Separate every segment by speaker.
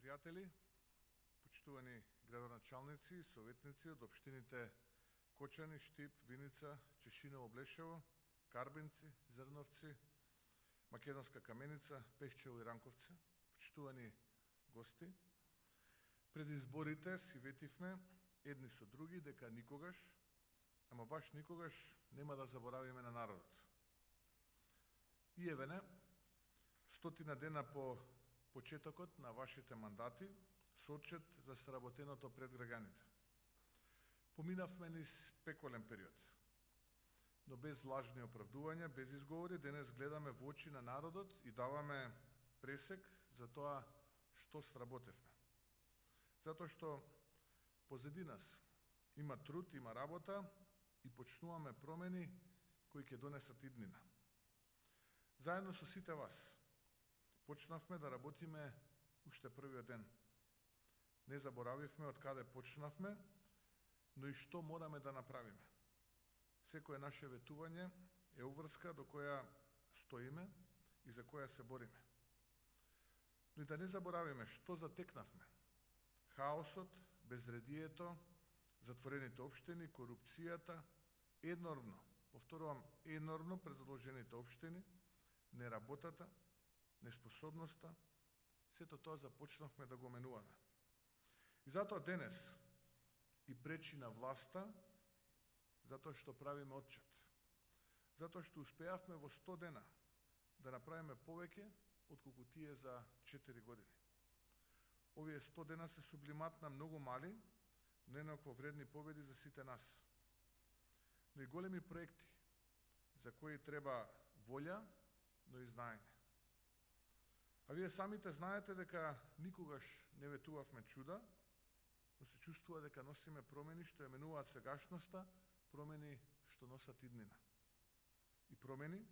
Speaker 1: пријатели, почитувани градоначалници и советници од општините Кочани, Штип, Виница, Чешиново, Блешево, Карбинци, Зрновци, Македонска Каменица, Пехчево и Ранковци, почитувани гости, пред изборите си ветивме едни со други дека никогаш, ама баш никогаш, нема да заборавиме на народот. И евене, 100 дена по почетокот на вашите мандати, сочет за сработеното пред граѓаните. Поминавме низ пеколен период, но без лажни оправдувања, без изговори, денес гледаме во очи на народот и даваме пресек за тоа што сработевме. Затоа што позади нас има труд, има работа и почнуваме промени кои ќе донесат иднина. Заедно со сите вас почнавме да работиме уште првиот ден. Не заборавивме од каде почнавме, но и што мораме да направиме. Секое наше ветување е уврска до која стоиме и за која се бориме. Но и да не заборавиме што затекнавме. Хаосот, безредието, затворените општини, корупцијата, енормно, повторувам, енормно презадолжените општини, неработата, неспособноста, сето тоа започнавме да го менуваме. И затоа денес и пречи на власта, затоа што правиме отчет. Затоа што успеавме во 100 дена да направиме повеќе отколку тие за 4 години. Овие 100 дена се сублимат на многу мали, но еднакво вредни победи за сите нас. Но и големи проекти, за кои треба волја, но и знаење. А вие самите знаете дека никогаш не ветувавме чуда, но се чувствува дека носиме промени што ја менуваат сегашноста, промени што носат иднина. И промени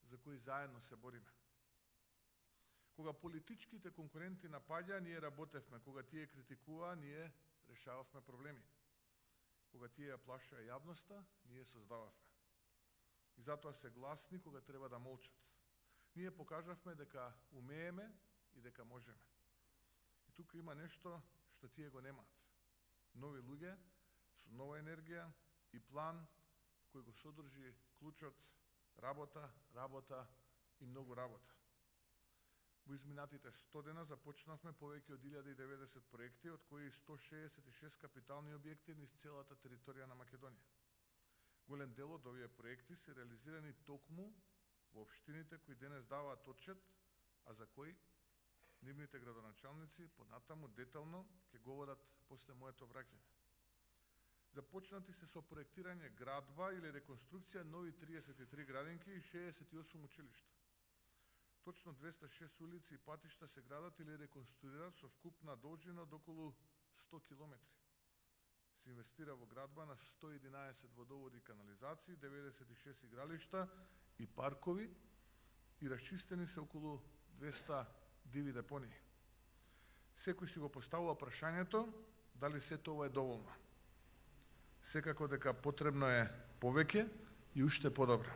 Speaker 1: за кои заедно се бориме. Кога политичките конкуренти напаѓа, ние работевме. Кога тие критикуваа, ние решававме проблеми. Кога тие ја плашаа јавноста, ние создававме. И затоа се гласни кога треба да молчат. Ние покажавме дека умееме и дека можеме. И тука има нешто што тие го немаат. Нови луѓе со нова енергија и план кој го содржи клучот работа, работа и многу работа. Во изминатите 100 дена започнавме повеќе од 1090 проекти, од кои 166 капитални објекти низ целата територија на Македонија. Голем дел од овие проекти се реализирани токму во општините кои денес даваат отчет, а за кои нивните градоначалници понатаму детално ќе говорат после моето враќање. Започнати се со проектирање градба или реконструкција нови 33 градинки и 68 училишта. Точно 206 улици и патишта се градат или реконструират со вкупна должина од околу 100 километри. Се инвестира во градба на 111 водоводи и канализации, 96 игралишта и паркови и расчистени се околу 200 диви депонии. Секој си го поставува прашањето дали сето ова е доволно. Секако дека потребно е повеќе и уште подобро.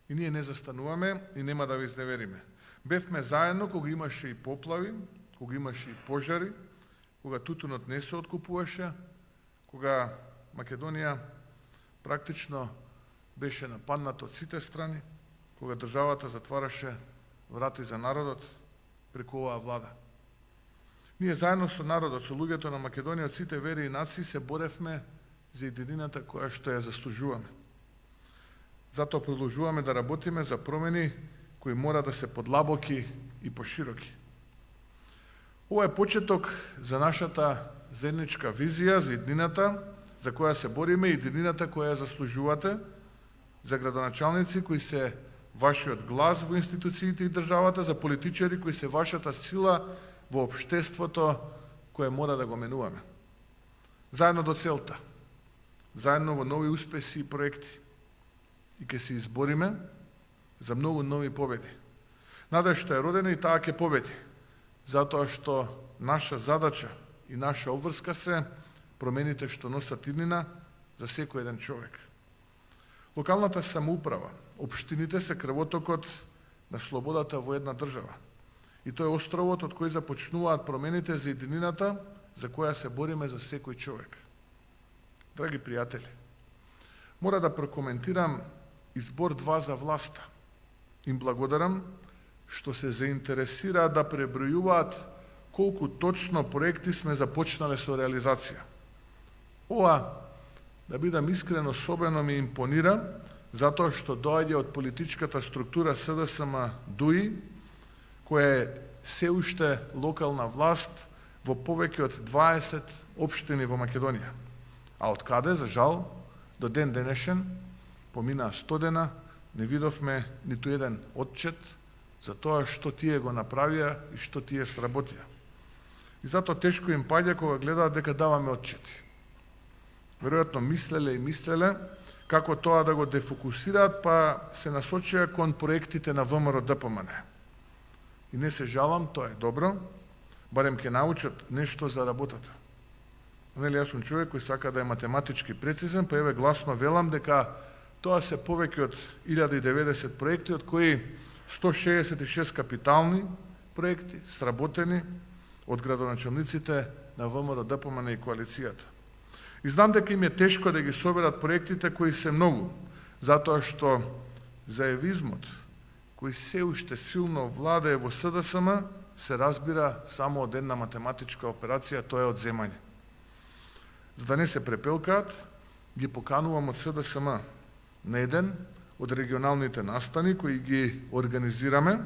Speaker 1: И ние не застануваме и нема да ви изневериме. Бевме заедно кога имаше и поплави, кога имаше и пожари, кога тутунот не се откупуваше, кога Македонија практично беше нападната од сите страни, кога државата затвараше врати за народот преку оваа влада. Ние заедно со народот, со луѓето на Македонија од сите вери и нации се боревме за единината која што ја заслужуваме. Затоа продолжуваме да работиме за промени кои мора да се подлабоки и пошироки. Ова е почеток за нашата заедничка визија за иднината за која се бориме и иднината која ја заслужувате, за градоначалници кои се вашиот глас во институциите и државата, за политичари кои се вашата сила во општеството кое мора да го менуваме. Заедно до целта, заедно во нови успеси и проекти. И ќе се избориме за многу нови победи. Надежта е родена и таа ќе победи, затоа што наша задача и наша обврска се промените што носат иднина за секој еден човек. Локалната самоуправа, општините се крвотокот на слободата во една држава. и тој е островот од кој започнуваат промените за единината за која се бориме за секој човек. Драги пријатели, мора да прокоментирам избор 2 за власта. Им благодарам што се заинтересираат да пребројуваат колку точно проекти сме започнале со реализација. Ова, да бидам искрен, особено ми импонира, затоа што доаѓа од политичката структура СДСМ ДУИ, која е се уште локална власт во повеќе од 20 општини во Македонија. А од каде, за жал, до ден денешен, поминаа 100 дена, не видовме ниту еден отчет за тоа што тие го направија и што тие сработија. И затоа тешко им паѓа кога гледаат дека даваме отчети. Веројатно мислеле како тоа да го дефокусираат, па се насочија кон проектите на ВМРО ДПМН. И не се жалам, тоа е добро, барем ќе научат нешто за работата. Нели, јас сум човек кој сака да е математички прецизен, па еве гласно велам дека тоа се повеќе од 1090 проекти, од кои 166 капитални проекти, сработени од градоначалниците на ВМРО ДПМН и коалицијата. И знам дека им е тешко да ги соберат проектите кои се многу, затоа што заевизмот, кој се уште силно владее во СДСМ, се разбира само од една математичка операција, тоа е одземање. За да не се препелкаат, ги поканувам од СДСМ на еден од регионалните настани кои ги организираме,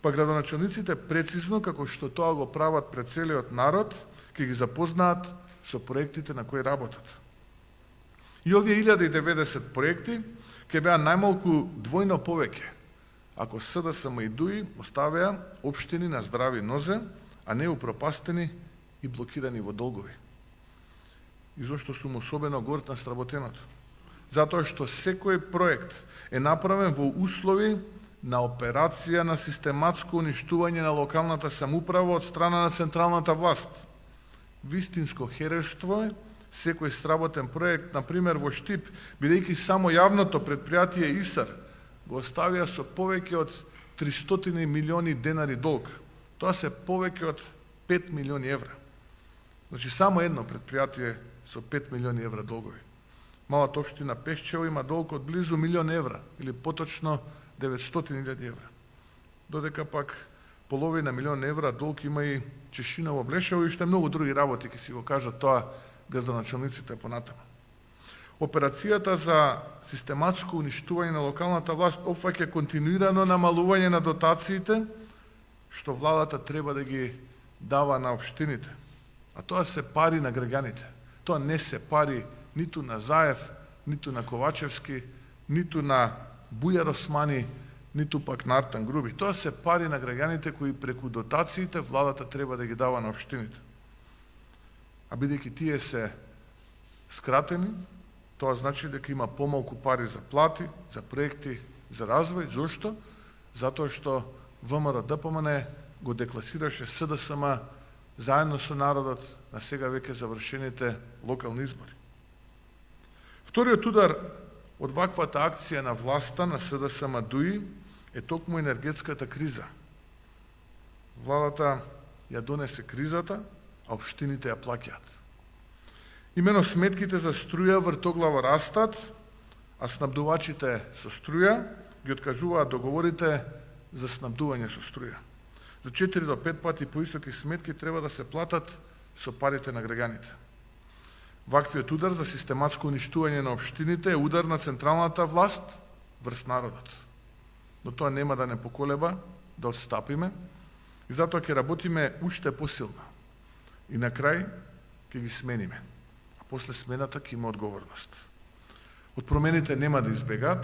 Speaker 1: па градоначалниците прецизно, како што тоа го прават пред целиот народ, ќе ги запознаат со проектите на кои работат. И овие 1090 проекти ќе беа најмалку двојно повеќе, ако СДСМ и ДУИ оставеа општини на здрави нозе, а не упропастени и блокирани во долгови. И зошто сум особено горд на сработеното? Затоа што секој проект е направен во услови на операција на систематско уништување на локалната самоуправа од страна на централната власт. Вистинско херойство е секој сработен проект, например во Штип, бидејќи само јавното предпријатие ИСАР го оставија со повеќе од 300 милиони денари долг. Тоа се повеќе од 5 милиони евра. Значи, само едно предпријатие со 5 милиони евра долгови. Малата општина Пешчево има долг од близу 1 милион евра, или поточно 900.000 евра. Додека пак половина милион евра долг има и Чешиново Блешево и уште многу други работи, ќе си го кажат тоа градоначалниците понатаму. Операцијата за систематско уништување на локалната власт опфаќа континуирано намалување на дотациите, што владата треба да ги дава на општините. А тоа се пари на граѓаните. Тоа не се пари ниту на Заев, ниту на Ковачевски, ниту на Бујар Османи, ниту пак на Артан Груби. Тоа се пари на граѓаните кои преку дотациите владата треба да ги дава на општините. А бидејќи тие се скратени, тоа значи дека има помалку пари за плати, за проекти, за развој. Зошто? Затоа што ВМРО ДПМН го декласираше СДСМ заедно со народот на сега веќе завршените локални избори. Вториот удар од ваквата акција на власта на СДСМ ДУИ е токму енергетската криза. Владата ја донесе кризата, а општините ја плаќаат. Имено сметките за струја вртоглаво растат, а снабдувачите со струја ги откажуваат договорите за снабдување со струја. За 4 до 5 пати поисоки сметки треба да се платат со парите на граѓаните. Ваквиот удар за систематско уништување на општините е удар на централната власт врз народот. Но тоа нема да не поколеба, да отстапиме, и затоа ќе работиме уште посилно. И на крај ќе ги смениме. А после смената ќе има одговорност. Од промените нема да избегаат.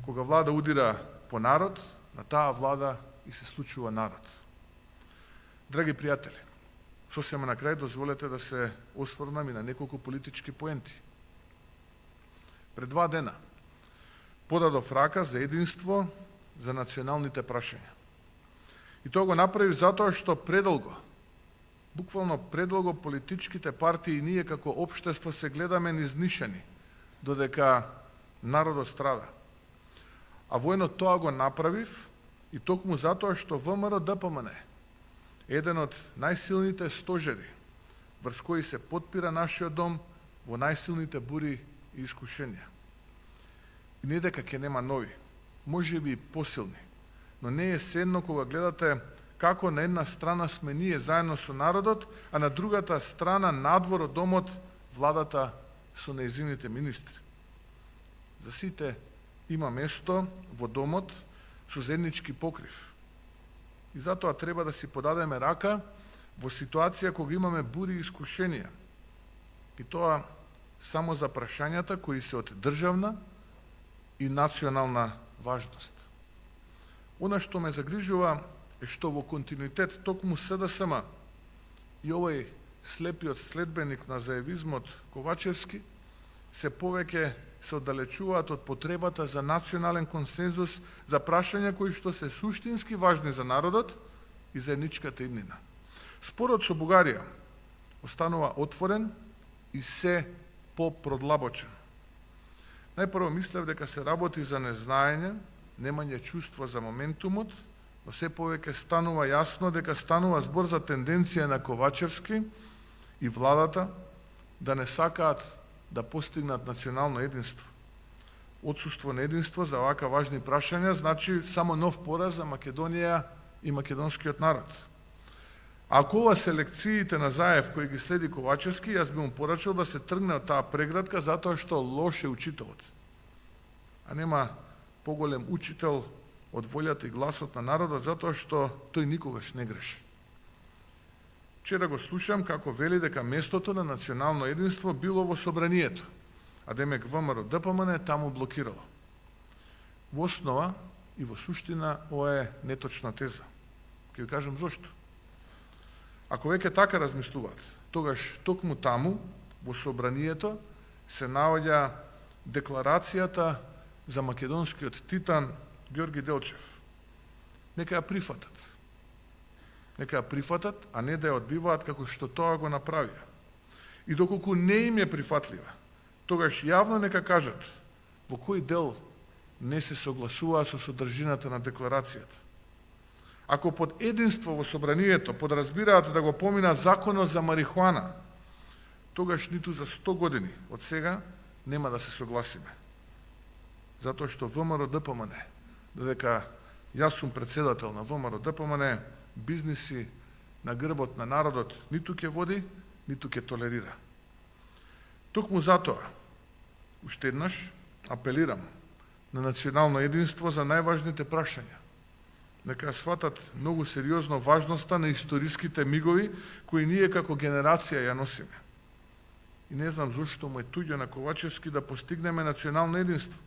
Speaker 1: Кога влада удира по народ, на таа влада и се случува народ. Драги пријатели, сосема на крај дозволете да се осврнам и на неколку политички поенти. Пред 2 дена подадов рака за единство за националните прашања. И тоа го направи затоа што предолго, буквално предолго политичките партии и ние како општество се гледаме низнишани, додека народот страда. А воено тоа го направив И токму затоа што ВМРО-ДПМН е еден од најсилните стожери врз кои се потпира нашиот дом во најсилните бури и искушенија. И не дека ќе нема нови, може би и посилни, но не е седно кога гледате како на една страна сме ние заедно со народот, а на другата страна надвор од домот владата со нејзините министри. За сите има место во домот со заеднички покрив. И затоа треба да си подадеме рака во ситуација кога имаме бури и искушенија. И тоа само за прашањата кои се од државна и национална важност. Она што ме загрижува е што во континуитет токму СДСМ и овој слепиот следбеник на заевизмот Ковачевски се повеќе се оддалечуваат од потребата за национален консензус за прашања кои што се суштински важни за народот и заедничката иднина. Спорот со Бугарија останува отворен и се попродлабочен. Најпрво мислев дека се работи за незнаење, немање чувство за моментумот, но се повеќе станува јасно дека станува збор за тенденција на Ковачевски и владата да не сакаат да постигнат национално единство. Отсуство на единство за овака важни прашања значи само нов пораз за Македонија и македонскиот народ. Ако ова се лекциите на Заев кои ги следи Ковачевски, јас би му порачал да се тргне од таа преградка затоа што лош е учителот. А нема поголем учител од волјата и гласот на народот затоа што тој никогаш не греши. Вчера го слушам како вели дека местото на национално единство било во собранието, а демек ВМРО-ДПМН таму блокирало. Во основа и во суштина ова е неточна теза. Ќе ви кажам зошто. Ако веќе така размислуваат, тогаш токму таму, во собранието, се наоѓа декларацијата за македонскиот титан Ѓорги Делчев. Нека ја прифатат. Нека ја прифатат, а не да ја одбиваат како што тоа го направија. И доколку не им е прифатлива, тогаш јавно нека кажат во кој дел не се согласува со содржината на декларацијата. Ако под единство во собранието подразбираат да го поминат законот за марихуана, тогаш ниту за 100 години од сега нема да се согласиме. Затоа што ВМРО-ДПМН, додека јас сум председател на ВМРО-ДПМН, бизниси на грбот на народот ниту ќе води, ниту ќе толерира. Токму затоа, уште еднаш, апелирам на национално единство за најважните прашања. Нека сватат многу сериозно важноста на историските мигови кои ние како генерација ја носиме. И не знам зошто му е туѓо на Ковачевски да постигнеме национално единство.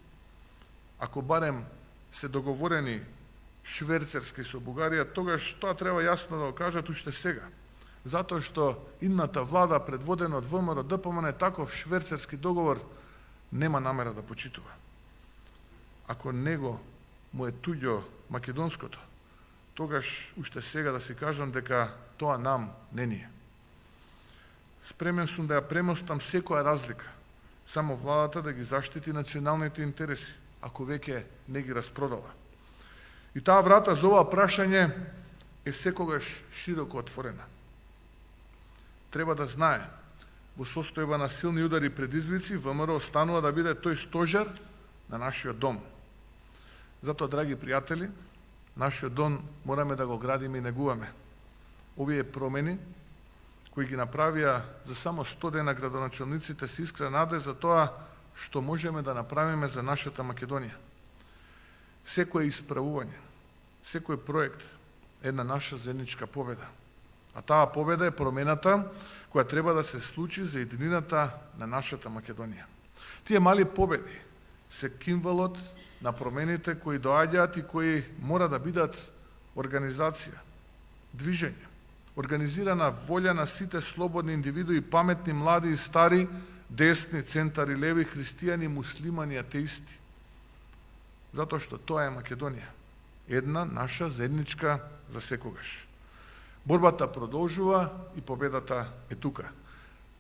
Speaker 1: Ако барем се договорени шверцерски со Бугарија, тогаш тоа треба јасно да го кажат уште сега. Затоа што идната влада, предводена од ВМРО-ДПМН, таков шверцерски договор нема намера да почитува. Ако него му е туѓо македонското, тогаш уште сега да си кажам дека тоа нам не ни е. Спремен сум да ја премостам секоја разлика, само владата да ги заштити националните интереси, ако веќе не ги распродала. И таа врата за ова прашање е секогаш широко отворена. Треба да знае, во состојба на силни удари и предизвици, ВМРО останува да биде тој стожер на нашиот дом. Затоа, драги пријатели, нашиот дом мораме да го градиме и негуваме. Овие промени, кои ги направија за само 100 дена градоначалниците, се искрен наде за тоа што можеме да направиме за нашата Македонија. Секој исправување, секој проект е една наша заедничка победа. А таа победа е промената која треба да се случи за единината на нашата Македонија. Тие мали победи се кимвалот на промените кои доаѓаат и кои мора да бидат организација, движење, организирана волја на сите слободни индивидуи, паметни, млади и стари, десни, центари, леви, христијани, муслимани, атеисти. Затоа што тоа е Македонија, една наша заедничка за секогаш. Борбата продолжува и победата е тука.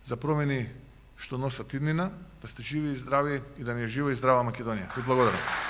Speaker 1: За промени што носат иднина, да сте живи и здрави и да ни е жива и здрава Македонија. Ви благодарам.